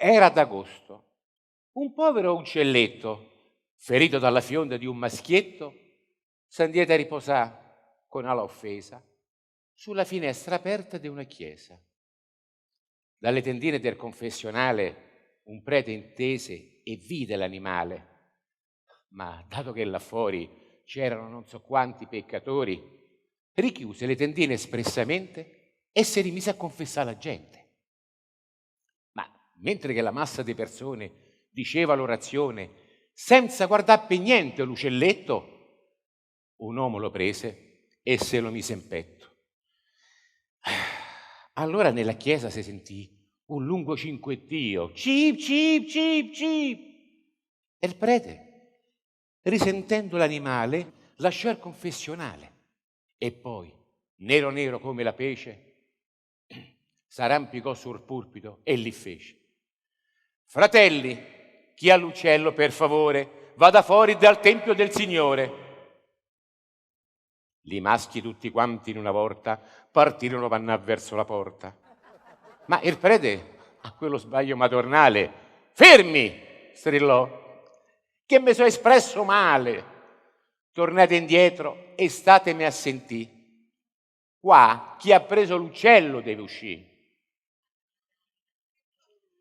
Era d'agosto. Un povero uccelletto, ferito dalla fionda di un maschietto, s'andiete a riposare con ala offesa sulla finestra aperta di una chiesa. Dalle tendine del confessionale un prete intese e vide l'animale, ma dato che là fuori c'erano non so quanti peccatori, richiuse le tendine espressamente e si rimise a confessare la gente. Ma mentre che la massa di persone diceva l'orazione, senza guardar per niente l'uccelletto, un uomo lo prese e se lo mise in petto. Allora nella chiesa si sentì un lungo cinquettio, cip, cip, cip, cip. E il prete, risentendo l'animale, lasciò il confessionale e poi, nero nero come la pece, s'arrampicò sul pulpito e li fece: fratelli, chi ha l'uccello per favore vada fuori dal tempio del Signore. Li maschi tutti quanti in una volta partirono a vannar verso la porta. Ma il prete, a quello sbaglio madornale, fermi, strillò, che mi so espresso male. Tornate indietro e statemi a sentì. Qua chi ha preso l'uccello deve uscire.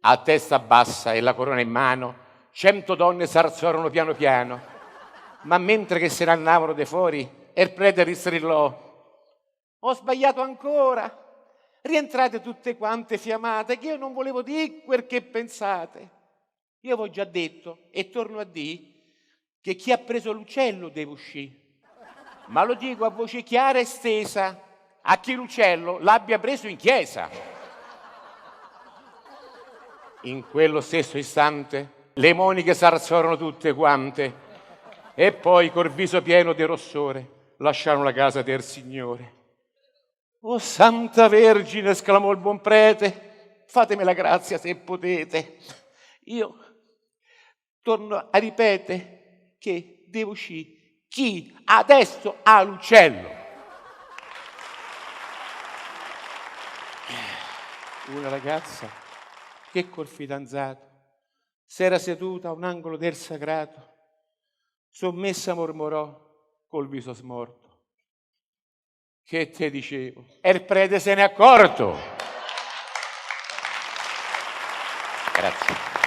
A testa bassa e la corona in mano, 100 donne s'alzarono piano piano, ma mentre che se ne andavano de fuori, il prete ristrillò: ho sbagliato ancora, rientrate tutte quante fiammate, che io non volevo dire quel che pensate. Io vi ho già detto e torno a dire che chi ha preso l'uccello deve uscire, ma lo dico a voce chiara e stesa a chi l'uccello l'abbia preso in chiesa. In quello stesso istante le moniche s'alzarono tutte quante e poi col viso pieno di rossore lasciarono la casa del Signore. Oh Santa Vergine, esclamò il buon prete, fatemi la grazia se potete. Io torno a ripetere che deve uscire chi adesso ha l'uccello. Una ragazza che col fidanzato s'era seduta a un angolo del sagrato, sommessa mormorò col viso smorto: che te dicevo? E il prete se n'è accorto. Grazie.